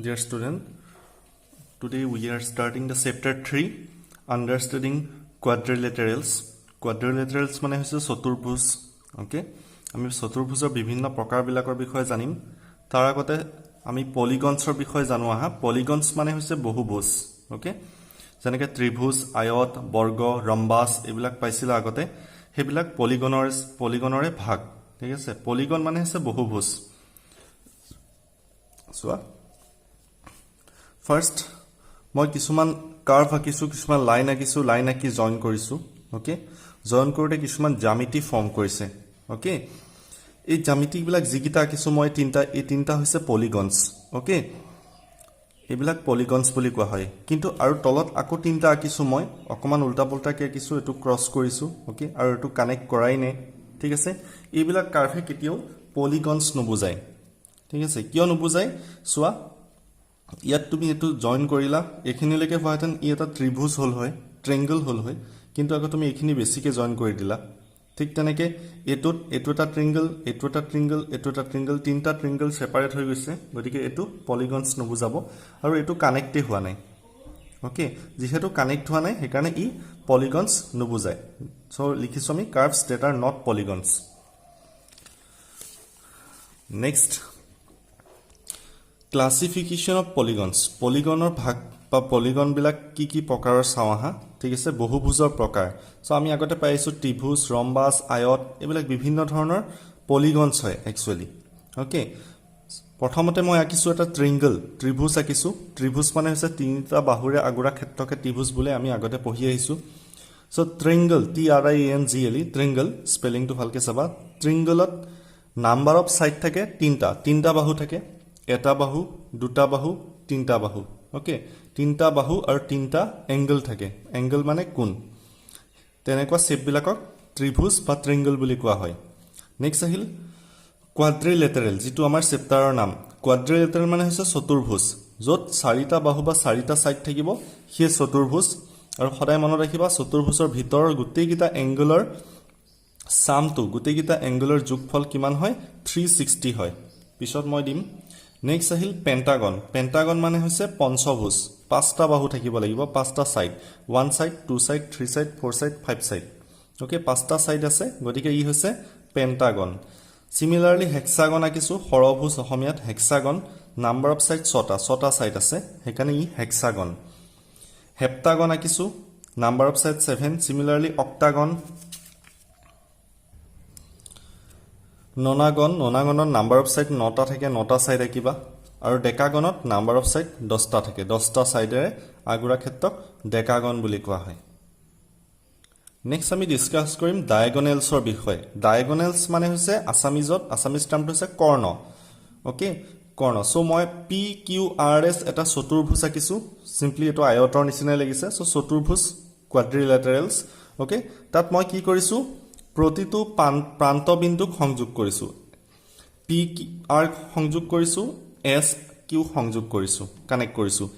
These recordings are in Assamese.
Dear student, today we are starting the chapter 3, understanding quadrilaterals. Quadrilaterals মানে হৈছে চতুৰ্ভুজ। Okay, আমি চতুৰ্ভুজৰ বিভিন্ন প্ৰকাৰবিলাকৰ বিষয়ে জানিম। তাৰ আগতে আমি পলিগনছৰ বিষয়ে জানো আহা। পলিগনছ মানে হৈছে বহুভুজ। Okay, যেনেকৈ ত্ৰিভুজ, আয়ত, বৰ্গ, ৰম্বাস এইবিলাক পাইছিল আগতে। সেইবিলাক পলিগনৰে ভাগ। ঠিক আছে, পলিগন মানে হৈছে বহুভুজ। চোৱা, ফাৰ্ষ্ট মই কিছুমান কাৰ্ভ আঁকিছোঁ, কিছুমান লাইন আঁকিছোঁ, লাইন আঁকি জইন কৰিছোঁ। অ'কে, জইন কৰোঁতে কিছুমান জ্যামিতি ফৰ্ম কৰিছে। অ'কে, এই জ্যামিতিবিলাক যিকেইটা আঁকিছোঁ মই এই তিনিটা হৈছে পলিগনছ। অ'কে, এইবিলাক পলিগনছ বুলি কোৱা হয়। কিন্তু আৰু তলত আকৌ তিনিটা আঁকিছোঁ মই, অকণমান উল্টা পুল্টাকৈ আঁকিছোঁ, এইটো ক্ৰছ কৰিছোঁ। অ'কে, আৰু এইটো কানেক্ট কৰাই নাই। ঠিক আছে, এইবিলাক কাৰ্ভে কেতিয়াও পলিগনছ নুবুজায়। ঠিক আছে, কিয় নুবুজায় চোৱা, ইয়াত তুমি এইটো জইন কৰিলা, এইখিনিলৈকে হোৱাহেঁতেন ই এটা ত্ৰিভুজ হ'ল হয়, ট্ৰেংগল হ'ল হয়, কিন্তু আকৌ তুমি এইখিনি বেছিকৈ জইন কৰি দিলা। ঠিক তেনেকৈ এইটো এটা ট্ৰিংগল, এইটো এটা ট্ৰিংগল, এইটো এটা ট্ৰিংগল, তিনিটা ট্ৰিংগল ছেপাৰেট হৈ গৈছে। গতিকে এইটো পলিগনছ নুবুজাব, আৰু এইটো কানেক্টেই হোৱা নাই। অ'কে, যিহেতু কানেক্ট হোৱা নাই সেইকাৰণে ই পলিগনছ নুবুজায়। চ' লিখিছোঁ আমি curves that are not polygons. Next, classification of polygons. পলিগনৰ ভাগ বা পলিগনবিলাক কি প্ৰকাৰৰ চাওঁ আহা। ঠিক আছে, বহুভুজৰ প্ৰকাৰ। চ' আমি আগতে পাই আহিছোঁ ত্ৰিভুজ, ৰম্বাস, আয়ত, এইবিলাক বিভিন্ন ধৰণৰ পলিগনছ হয় একচুৱেলি। অ'কে, প্ৰথমতে মই আঁকিছোঁ এটা ট্ৰিংগল, ত্ৰিভুজ আঁকিছোঁ। ত্ৰিভুজ মানে হৈছে তিনিটা বাহুৰে আগুৰা ক্ষেত্ৰকে ত্ৰিভুজ বোলে, আমি আগতে পঢ়ি আহিছোঁ। চ' ট্ৰিংগল, TRINGLE, ট্ৰিংগল, স্পেলিংটো ভালকৈ চাবা। ট্ৰিংগলত নাম্বাৰ অফ ছাইড থাকে তিনিটা বাহু থাকে। এটা বাহু, দুটা বাহু, তিনিটা বাহু। অ'কে, তিনিটা বাহু আৰু তিনিটা এংগল থাকে। এংগল মানে কোণ। তেনেকুৱা শ্বেপবিলাকক ত্ৰিভুজ বা ট্ৰিংগল বুলি কোৱা হয়। নেক্সট আহিল কোৱাড্ৰিলেটাৰেল, যিটো আমাৰ চেপ্টাৰৰ নাম। কোৱাড্ৰিলেটাৰেল মানে হৈছে চতুৰ্ভুজ, য'ত চাৰিটা বাহু বা চাৰিটা ছাইড থাকিব, সেই চতুৰ্ভুজ। আৰু সদায় মনত ৰাখিবা, চতুৰ্ভুজৰ ভিতৰৰ গোটেইকেইটা এংগলৰ চামটো, গোটেইকেইটা এংগলৰ যোগফল কিমান হয়? 360 হয়। পিছত মই দিম। নেক্সট আহিল পেণ্টাগন। পেণ্টাগন মানে হৈছে পঞ্চভুজ, পাঁচটা বাহু থাকিব লাগিব, পাঁচটা side, 1 side, 2 side, 3 side, 4 side, 5 side. Okay, পাঁচটা ছাইড আছে, গতিকে ই হৈছে পেণ্টাগন। চিমিলাৰলি হেক্সাগন আঁকিছোঁ, ষড়ভুজ অসমীয়াত হেক্সাগন। নাম্বাৰ অফ ছাইড ছটা ছাইড আছে, সেইকাৰণে ই হেক্সাগন। হেপ্টাগন আঁকিছোঁ, number of side 7। Similarly octagon, ননাগনত নাম্বাৰ অফ ছাইড 9টা থাকে, 9টা ছাইড আঁকিবা। আৰু ডেকাগনত নাম্বাৰ অফ ছাইড 10টা থাকে, 10টা ছাইডেৰে আগুৰা ক্ষেত্ৰক ডেকাগন বুলি কোৱা হয়। নেক্সট আমি ডিছকাছ কৰিম ডায়েগনেলছৰ বিষয়ে। ডায়েগনেলছ মানে হৈছে আছামিজ টাৰ্মটো হৈছে কৰ্ণ। অ'কে, কৰ্ণ। চ' মই PQRS এটা চতুৰ্ভুজ আঁকিছোঁ। চিম্পলি এইটো আয়তৰ নিচিনাই লাগিছে। চ' চতুৰ্ভুজ, কোৱাড্ৰিলেটাৰেলছ। অ'কে, তাত মই কি কৰিছোঁ? প্ৰতিটো প্ৰান্তবিন্দুক সংযোগ কৰিছোঁ। PR সংযোগ কৰিছোঁ, SQ সংযোগ কৰিছোঁ, কানেক্ট কৰিছোঁ।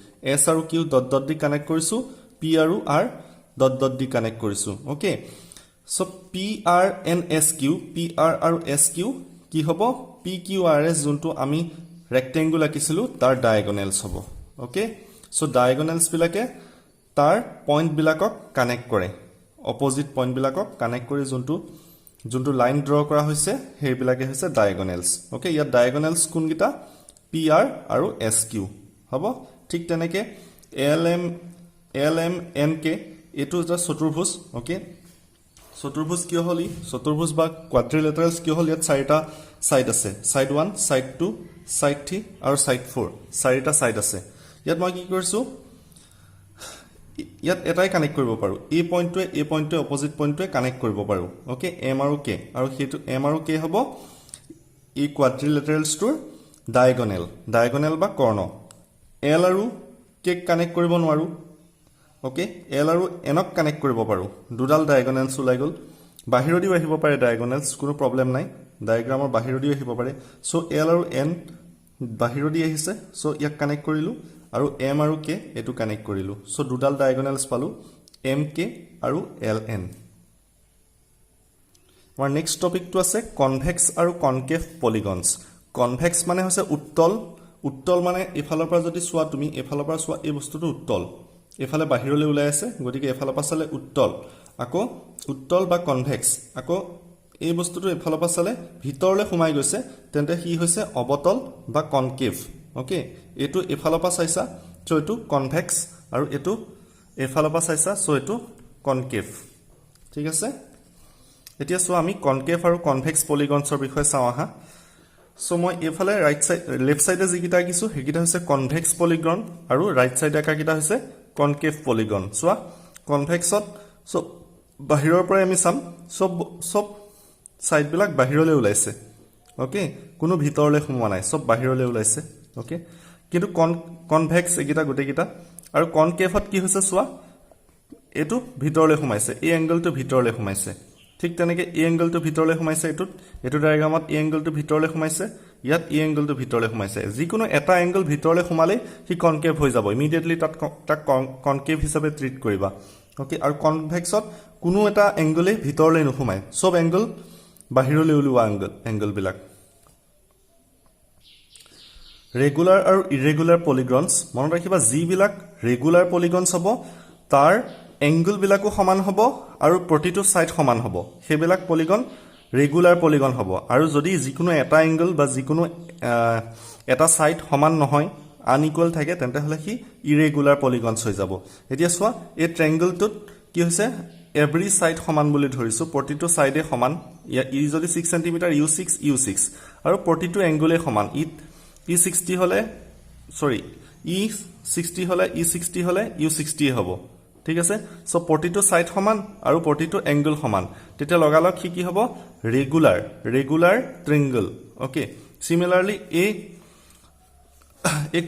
S আৰু Q ডট ডট দি কানেক্ট কৰিছোঁ, P আৰু R ডট ডট দি কানেক্ট কৰিছোঁ। Okay, so' PR and SQ, PR আৰু SQ কি হ'ব? PQRS যোনটো আমি ৰেক্টেংগুল আঁকিছিলোঁ তাৰ ডায়েগনেলছ হ'ব। অ'কে, চ' ডায়েগনেলছবিলাকে তাৰ পইণ্টবিলাকক কানেক্ট কৰে, অপজিট পইণ্টবিলাকক কানেক্ট কৰি যোনটো লাইন ড্ৰ কৰা হৈছে সেইবিলাকে হৈছে ডায়েগনেলছ। অ'কে, ইয়াত ডায়েগনেলছ কোনকেইটা? PR আৰু SQ হ'ব। ঠিক তেনেকৈ LMNK, এইটো এটা চতুৰ্ভুজ। অ'কে, চতুৰ্ভুজ কিয় হ'ল? চতুৰ্ভুজ বা কোৱাড্ৰিলেটাৰেলছ কিয় হ'ল? ইয়াত চাৰিটা ছাইড আছে, ছাইড 1, ছাইড 2, ছাইড 3 আৰু ছাইড 4, চাৰিটা ছাইড আছে। ইয়াত মই কি কৰিছোঁ? ইয়াত এটাই কানেক্ট কৰিব পাৰোঁ, এই পইণ্টটোৱে অপজিট পইণ্টটোৱে কানেক্ট কৰিব পাৰোঁ। অ'কে, M আৰু K, আৰু সেইটো M আৰু K হ'ব এই কোৱাড্ৰিলেটাৰেলছটোৰ ডায়েগনেল বা কৰ্ণ। L আৰু K কানেক্ট কৰিব নোৱাৰোঁ। অ'কে, L আৰু Nক কানেক্ট কৰিব পাৰোঁ, দুডাল ডায়েগনেলছ ওলাই গ'ল। বাহিৰদিও আহিব পাৰে ডায়েগনেলছ, কোনো প্ৰব্লেম নাই, ডায়েগ্ৰামৰ বাহিৰদিও আহিব পাৰে। চ' L আৰু N বাহিৰদি আহিছে, চ' ইয়াক কানেক্ট কৰিলোঁ, আৰু M আৰু K এইটো কানেক্ট কৰিলোঁ। চ' দুডাল ডায়েগনেলছ পালোঁ, MK আৰু LN। আমাৰ নেক্সট টপিকটো আছে কনভেক্স আৰু কনকেভ পলিগনছ। কনভেক্স মানে হৈছে উত্তল, উত্তল মানে এফালৰ পৰা যদি চোৱা তুমি এফালৰ পৰা চোৱা এই বস্তুটো উত্তল এফালে বাহিৰলৈ ওলাই আছে গতিকে এফালৰ পৰা চালে উত্তল আকৌ উত্তল বা কনভেক্স আকৌ এই বস্তুটো এফালৰ পৰা চালে ভিতৰলৈ সোমাই গৈছে তেন্তে কি হৈছে অবতল বা কনকেভ ওকে এটো এফালৰ পৰা চাইছা সো এটো কনভেক্স আৰু এটো এফালৰ পৰা চাইছা সো এটো কনকেভ ঠিক আছে এতিয়া সো আমি কনকেভ আৰু কনভেক্স পলিগনছৰ বিষয়ে চাওঁ আহা সো মই এফালে ৰাইট সাইড লেফট সাইডে যিকিটা কিছো হেকিটা হৈছে কনভেক্স পলিগন আৰু ৰাইট সাইডে কাকিটা হৈছে কনকেভ পলিগন সোৱা কনভেক্সত সো বাহিৰৰ পৰা আমি চাম সব সাইড বিলাক বাহিৰলৈ ওলাইছে ওকে কোনো ভিতৰলৈ সোমোৱা নাই সব বাহিৰলৈ ওলাইছে ওকে কিন্তু কনভেক্স একিটা গুটেকিটা আৰু কনকেভত কি হৈছে সোৱা এটো ভিতৰলৈ সোমাইছে এই এংগলটো ভিতৰলৈ সোমাইছে ঠিক তেনেকে এই এংগলটো ভিতৰলৈ সোমাইছে এটো ডায়াগ্ৰামত এই এংগলটো ভিতৰলৈ সোমাইছে ইয়াত এই এংগলটো ভিতৰলৈ সোমাইছে যিকোনো এটা এংগল ভিতৰলৈ সোমালে হি কনকেভ হৈ যাব ইমিডিয়েটলি তাক কনকেভ হিচাপে ট্ৰিট কৰিবা ওকে আৰু কনভেক্সত কোনো এটা এংগলে ভিতৰলৈ নোসোমায় সব এংগল বাহিৰলৈ ওলোৱা এংগল বিলাক ৰেগুলাৰ আৰু ইৰেগুলাৰ পলিগনছ মনত ৰাখিবা যি বিলাক ৰেগুলাৰ পলিগনছ হ'ব তাৰ এংগল বিলাকো সমান হ'ব আৰু প্ৰতিটো সাইড সমান হ'ব হেবিলাক পলিগন ৰেগুলাৰ পলিগন হ'ব আৰু যদি যিকোনো এটা এংগল বা যিকোনো এটা সাইড সমান নহয় আনইকুয়াল থাকে তেন্তে হলে কি ইৰেগুলাৰ পলিগনছ হৈ যাব এতিয়া চোৱা এই ট্ৰায়াঙ্গলটোত কি হৈছে এভৰি সাইড সমান বুলি ধৰিছো প্ৰতিটো সাইডে সমান ই যদি 6 সেমি u6 আৰু প্ৰতিটো এংগলে সমান ই 60 হলে সৰি ই 60 হলে ই60 হলে u60 হ'ব ঠিক আছে সো প্ৰতিটো সাইড সমান আৰু প্ৰতিটো এংগল সমান তেতিয়া লগালগ কি হ'ব ৰেগুলাৰ ট্ৰায়াঙ্গল ওকে সিমিলাৰলি এই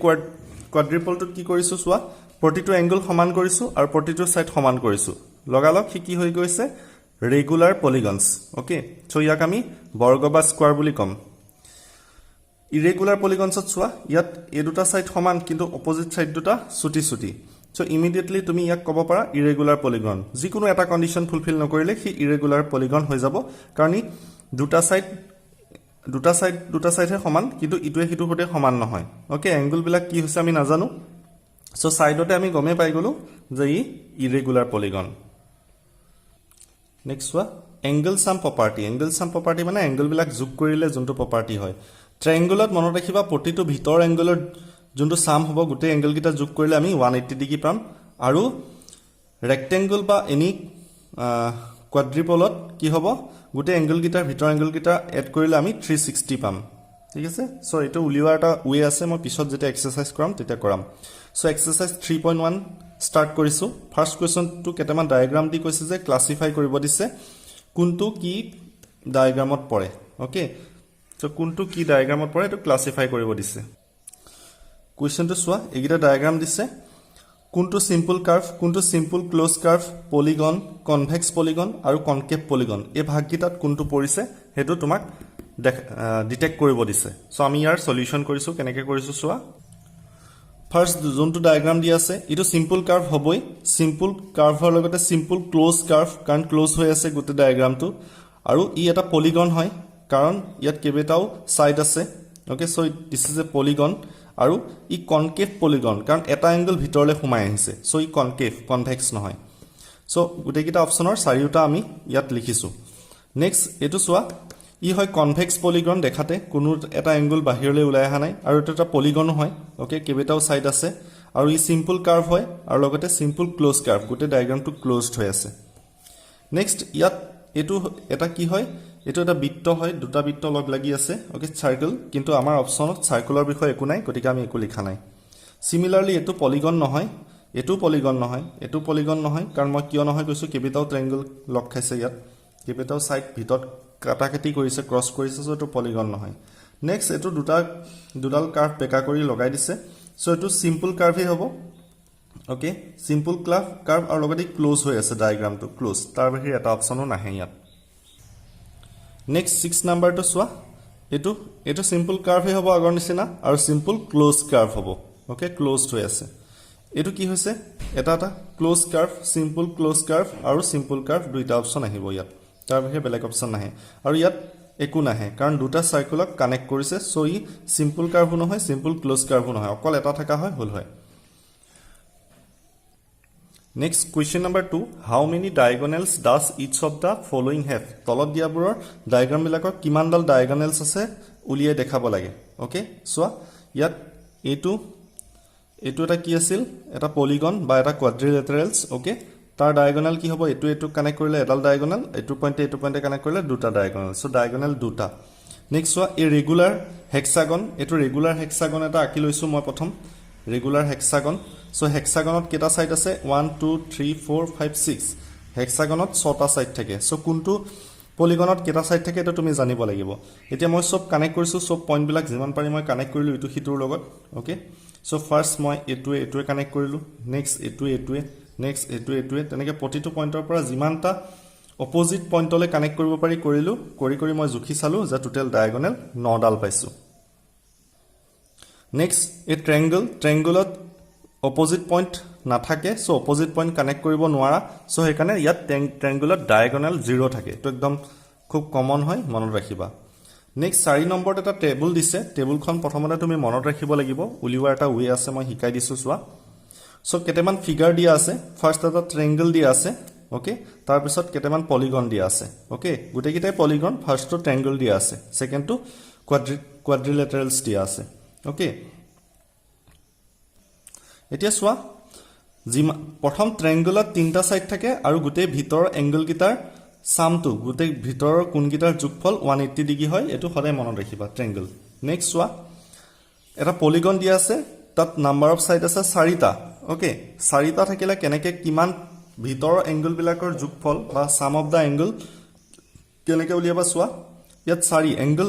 কোৱাড্ৰিপলটো কি কৰিছো চোৱা প্ৰতিটো এংগল সমান কৰিছো আৰু প্ৰতিটো সাইড সমান কৰিছো লগালগ কি হৈ গৈছে ৰেগুলাৰ পলিগনছ ওকে সো ইয়াক আমি বৰ্গ বা স্কয়াৰ বুলি কম ইৰেগুলাৰ পলিগনছত চোৱা ইয়াত এই দুটা সাইড সমান কিন্তু অপোজিট সাইড দুটা ছুটি সো ইমিডিয়েটলি তুমি ইয়াক ক'ব পাৰা ইৰেগুলাৰ পলিগন যিকোনো এটা কন্ডিশন ফুলফিল নকৰিলে হি ইৰেগুলাৰ পলিগন হৈ যাব কাৰণ দুটা সাইডহে সমান কিন্তু ইটোৱে হিটো হতে সমান নহয় ওকে এংগল বিলাক কি হৈছে আমি নাজানো সো সাইডতে আমি গমে পাই গলো যে ই ইৰেগুলাৰ পলিগন নেক্সট ওয়া এংগল সাম প্ৰপাৰ্টি মানে এংগল বিলাক যোগ কৰিলে যোনটো প্ৰপাৰ্টি হয় ট্ৰায়াঙ্গলত মনত ৰাখিবা প্ৰতিটো ভিতৰ এংগলৰ যোনটো সাম হ'ব গুটে এংগল কিটা যোগ কৰিলে আমি 180 ডিগ্ৰী পাম আৰু ৰেক্টেঙ্গল বা এনি কোৱাড্ৰিপলত কি হ'ব গুটে এংগল কিটাৰ ভিতৰ এংগল কিটা এড কৰিলে আমি 360 পাম ঠিক আছে সো এটো উলিওৱা এটা ওয়ে আছে মই পিছত যেটা এক্সাৰসাইজ কৰাম তেতিয়া কৰাম সো এক্সাৰসাইজ 3.1 স্টাৰ্ট কৰিছো ফাৰ্স্ট কোৱেশ্চনটো কেটামান ডায়াগ্ৰাম দি কৈছে যে ক্লাসিফাই কৰিব দিছে কোনটো কি ডায়াগ্ৰামত পৰে ওকে সো কোনটো কি ডায়াগ্ৰামত পৰে এটো ক্লাসিফাই কৰিব দিছে কোৱেশ্চনটো চোৱা এগিটা ডায়াগ্ৰাম দিছে কোনটো সিম্পল কাৰ্ভ কোনটো simple close curve polygon convex polygon আৰু কনকেভ পলিগন এই ভাগকিটাত কোনটো পৰিছে হেতু তোমাক ডিটেক্ট কৰিব দিছে সো আমি ইয়াৰ সলিউশন কৰিছো কেনেকৈ কৰিছো চোৱা ফাৰ্স্ট যোনটো ডায়াগ্ৰাম দি আছে ইটো সিম্পল কাৰ্ভ হ'বই সিম্পল কাৰ্ভৰ লগতে সিম্পল ক্লোজ কাৰ্ভ কাৰণ ক্লোজ হৈ আছে গুটে ডায়াগ্ৰামটো আৰু ই এটা পলিগন হয় কাৰণ ইয়াত কেবেটাও সাইড আছে okay so this is a polygon আৰু ই কনকেভ পলিগন কাৰণ এটা এংগল ভিতৰলৈ সোমাই আহিছে সো ই কনকেভ কনভেক্স নহয় সো গুটেকিটা অপচনৰ চাৰিটা আমি ইয়াত লিখিছো নেক্সট এটো চোৱা ই হয় কনভেক্স পলিগন দেখাতে কোনো এটা এংগল বাহিৰলৈ ওলাই আহা নাই আৰু এটা পলিগন হয় ওকে কেবেটাও সাইড আছে আৰু ই সিম্পল কাৰ্ভ হয় আৰু লগতে সিম্পল ক্লোজ কাৰ্ভ গুটে ডায়াগ্ৰামটো ক্লোজড হৈ আছে নেক্সট ইয়াত এটো এটা কি হয় এটো এটা বৃত্ত হয় দুটা বৃত্ত লগ লাগি আছে ওকে সাৰ্কেল কিন্তু আমাৰ অপচনত সাৰ্কুলাৰ বিষয় একো নাই গতিকে আমি একো লিখা নাই সিমিলাৰলি এটো পলিগন নহয় এটো পলিগন নহয় কাৰণ মই কিয় নহয় কৈছো কেবেটাও ট্ৰায়াঙ্গল লগ খাইছে ইয়াত কেবেটাও সাইড ভিতৰত কাটাকাটি কৰিছে ক্ৰস কৰিছে সো এটো পলিগন নহয় নেক্সট এটো দুডাল কাৰ্ভ বেকা কৰি লগাই দিছে সো এটো সিম্পল কাৰ্ভই হ'ব ওকে সিম্পল কাৰ্ভ আৰু লগতে ক্লোজ হৈ আছে ডায়াগ্ৰামটো ক্লোজ তাৰ বাহিৰে এটা অপচনো নাহে ইয়াত নেক্সট 6 নাম্বাৰটো চোৱা এটো সিম্পল কাৰ্ভই হ'ব আগৰ নিচিনা আৰু সিম্পল ক্লোজ কাৰ্ভ হ'ব ওকে ক্লোজড হৈ আছে এটো কি হৈছে এটা close curve simple close curve আৰু সিম্পল কাৰ্ভ দুইটা অপচন আহিব ইয়াত তাৰ বাহিৰে বেলেগ অপচন নাহে আৰু ইয়াত একো নাহে কাৰণ দুটা সাৰ্কুলক কানেক্ট কৰিছে সো ই সিম্পল কাৰ্ভো নহয় সিম্পল ক্লোজ কাৰ্ভো নহয় অকল এটা থাকা হয় হল হয় Next question number 2 how many diagonals does each of the following have তলত দিয়াবোৰৰ ডায়াগ্ৰাম বিলাকৰ কিমানডাল diagonals আছে উলিয়াই দেখাব লাগে ওকে সো ইয়াত এটো এটা কি আছিল এটা পলিগন বা এটা কোৱাড্ৰিলেটাৰেলছ ওকে তাৰ ডায়াগোনাল কি হ'ব এটো কানেক্ট কৰিলে এডাল ডায়াগোনাল এটো পইণ্টে কানেক্ট কৰিলে দুটা ডায়াগোনাল সো ডায়াগোনাল দুটা নেক্সট সোয়া এ ৰেগুলাৰ হেক্সাগন এটো ৰেগুলাৰ হেক্সাগন এটা আকি লৈছো মই প্ৰথম ৰেগুলাৰ হেক্সাগন সো হেক্সাগনত কেটা সাইড আছে 1 2 3 4 5 6 হেক্সাগনত 6টা সাইড থাকে সো কোনটো পলিগনত কেটা সাইড থাকে এটা তুমি জানিব লাগিব এতিয়া মই সব কানেক্ট কৰিছো সব পইণ্ট বিলাক যিমান পাৰি মই কানেক্ট কৰিলো ইটো হিটোৰ লগত ওকে সো ফাৰ্স্ট মই এটোৱে কানেক্ট কৰিলো নেক্সট এটোৱে নেক্সট এটোৱে তেনেকে প্ৰতিটো পইণ্টৰ পৰা যিমানটা অপোজিট পইণ্টলৈ কানেক্ট কৰিব পাৰি কৰিলো কৰি মই জুখি চালো যে টোটাল ডায়াগোনাল 9 ডাল পাইছো নেক্সট এ ট্ৰায়াঙ্গলত অপোজিট পইণ্ট নাথাকে সো অপোজিট পইণ্ট কানেক্ট কৰিব নোৱাৰা সো হেকাৰণে ইয়াত ট্ৰায়াঙ্গলত ডায়াগোনাল 0 থাকে তো একদম খুব কমন হয় মনত ৰাখিবা নেক্সট 4 নম্বৰত এটা টেবুল দিছে টেবুলখন প্ৰথমতে তুমি মনত ৰাখিব লাগিব উলিওৱাৰ এটা ওয়ে আছে মই শিকাই দিছো চোৱা সো কেটেমান ফিগাৰ দিয়া আছে ফাৰ্স্ট এটা ট্ৰায়াঙ্গল দিয়া আছে ওকে তাৰ পিছত কেটেমান পলিগন দিয়া আছে ওকে গুটেকিটাই পলিগন ফাৰ্স্ট তো ট্ৰায়াঙ্গল দিয়া আছে সেকেন্ড তো কোৱাড্ৰিলেটাৰেলছ দিয়া আছে ওকে এতিয়া সোয়া প্ৰথম ট্ৰায়াঙ্গলত তিনটা সাইড থাকে আৰু গুটে ভিতৰ এংগল গিটাৰ সামটো গুটে ভিতৰৰ কোন গিটাৰ যোগফল 180 ডিগ্ৰী হয় এটো সদায় মনত ৰাখিবা ট্ৰায়াঙ্গল নেক্সট সোয়া এটা পলিগন দিয়া আছে তাত নাম্বাৰ অফ সাইড আছে 4টা ওকে 4টা থাকিলে কেনেকে কিমান ভিতৰ এংগল বিলাকৰ যোগফল বা সাম অফ দা এংগল কেনেকে উলিয়াবা সোয়া ইয়াত 4 এংগল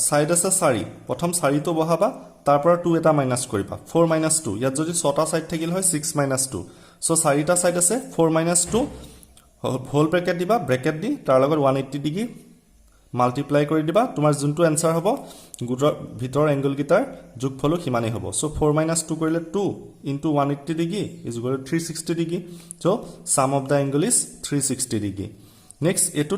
সাইড আছে 4 প্ৰথম 4 তো বহাবা তাৰ পৰা 2 এটা মাইনাস কৰিবা 4 - 2 ইয়াত যদি 6টা সাইড থাকিল হয় 6 - 2 সো 4টা সাইড আছে 4 - 2 হোল ব্ৰেকেট দিবা ব্ৰেকেট দি তাৰ লগত 180 ডিগ্ৰী মাল্টিপ্লাই কৰি দিবা তোমাৰ যোনটো आंसर হ'ব গুটৰ ভিতৰ এংগল গিটাৰ যোগফলও কিমানে হ'ব সো 4 - 2 কৰিলে 2 * 180 degree is equal two 360 degree so sum of the angle is 360 degree next এটো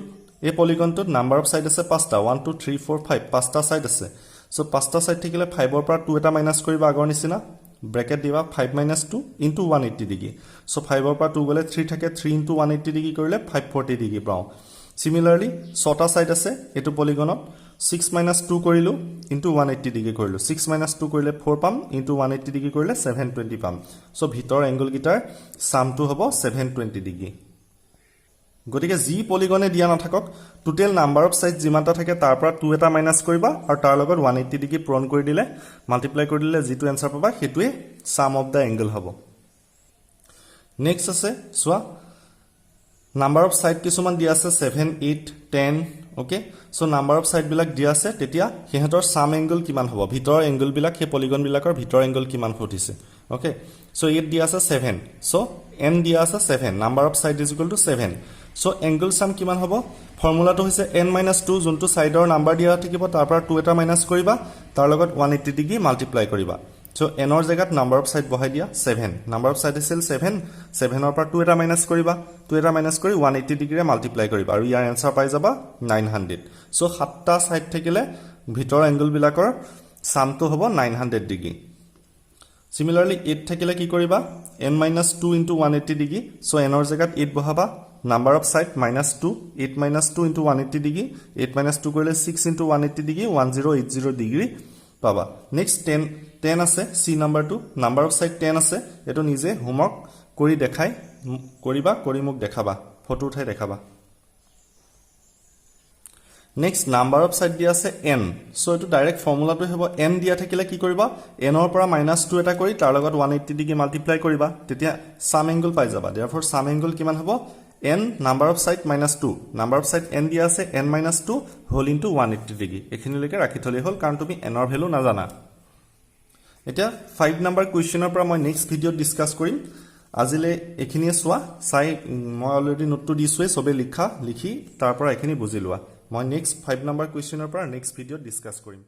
এই পলিগনটোত নাম্বাৰ অফ সাইড আছে 5টা 1 2 3 4 5 5টা সাইড আছে সো 5টা সাইড থাকিলে 5 ৰ পৰা 2 এটা মাইনাস কৰিবা আগৰ নিচিনা ব্ৰেকেট দিবা 5 - 2 * 180 ডিগ্ৰী সো 5 ৰ পৰা 2 গলে 3 থাকে 3 * 180 ডিগ্ৰী কৰিলে 540 ডিগ্ৰী পাও সিমিলাৰলি 6টা সাইড আছে এটো পলিগনত 6 - 2 কৰিলো * 180 ডিগ্ৰী কৰিলো 6 - 2 কৰিলে 4 পাম * 180 ডিগ্ৰী কৰিলে 720 পাম সো ভিতৰ এংগল গিটাৰ সামটো হ'ব 720 ডিগ্ৰী গতিকে জি পলিগনে দিয়া নাথাকক টোটাল নাম্বাৰ অফ সাইড যিমানটা থাকে তাৰ পৰা 2 এটা মাইনাস কৰিবা আৰু তাৰ লগত 180 ডিগ্ৰী পূৰণ কৰি দিলে মাল্টিপ্লাই কৰি দিলে যিটো आंसर পাবা হেতুৱে সাম অফ দা এংগল হ'ব নেক্সট আছে সোয়া নাম্বাৰ অফ সাইড কিছুমান দিয়া আছে 7 8 10 okay so number of side বিলাক দিয়া আছে তেতিয়া হেহতৰ সাম এংগল কিমান হ'ব ভিতৰ এংগল বিলাক হে পলিগন বিলাকৰ ভিতৰ এংগল কিমান ফুটিছে ওকে সো ইয়াত দিয়া আছে 7 সো n দিয়া আছে 7 number of side is equal to 7 so angle sum কিমান হ'ব ফৰ্মুলাটো হৈছে n - 2 যোনটো সাইডৰ নাম্বাৰ দিয়া থাকিব তাৰ পৰা 2 এটা মাইনাস কৰিবা তাৰ লগত 180 ডিগ্ৰী মাল্টিপ্লাই কৰিবা সো n ৰ জায়গাত নাম্বাৰ অফ সাইড বহাই দিয়া 7 নাম্বাৰ অফ সাইড আছিল 7 7 ৰ পৰা 2 এটা মাইনাস কৰিবা 2 এটা মাইনাস কৰি 180 ডিগ্ৰীৰে মাল্টিপ্লাই কৰিবা আৰু ইয়াৰ आंसर পাই যাবা 900 সো 7টা সাইড থাকিলে ভিতৰ এংগল বিলাকৰ সামটো হ'ব 900 ডিগ্ৰী সিমিলাৰলি 8 থাকিলে কি কৰিবা n - 2 * 180 ডিগ্ৰী সো n ৰ জায়গাত 8 বহাবা নাম্বাৰ অফ সাইড -2 8 - 2 * 180 ডিগ্ৰী 8 - 2 কৰিলে 6 * 180 ডিগ্ৰী 1080 ডিগ্ৰী পাবা নেক্সট 10 আছে সি নাম্বাৰটো নাম্বাৰ অফ সাইড 10 আছে এটো নিজে হোমৱৰ্ক কৰি দেখাই কৰিবা কৰি মোক দেখাবা ফটো উঠাই দেখাবা নেক্সট নাম্বাৰ অফ সাইড দিয়া আছে n সো এটো ডাইৰেক্ট ফৰ্মুলাটো হ'ব n দিয়া থাকিলে কি কৰিবা n ৰ পৰা -2 এটা কৰি তাৰ লগত 180 ডিগ্ৰী মাল্টিপ্লাই কৰিবা তেতিয়া সাম এংগল পাই যাবা দেয়াৰফৰ সাম এংগল কিমান হ'ব n number of side -2 number of side n দিয়া আছে n - 2 হোল * 180 ডিগ্ৰী এখিনিলৈকে ৰাখি থলে হ'ল কাৰণ তুমি n ৰ ভ্যালু নাজানা এতিয়া 5 নম্বৰ কোৱেশ্চনৰ পৰা মই নেক্সট ভিডিঅ' ডিসকাস কৰিম আজিলে এখিনিয়ে সোৱা চাই মই অলৰেডি নোটটো দিছোৱে সবে লিখি তাৰ পৰা এখিনি বুজি লোৱা মই নেক্সট 5 নম্বৰ কোৱেশ্চনৰ পৰা নেক্সট ভিডিঅ' ডিসকাস কৰিম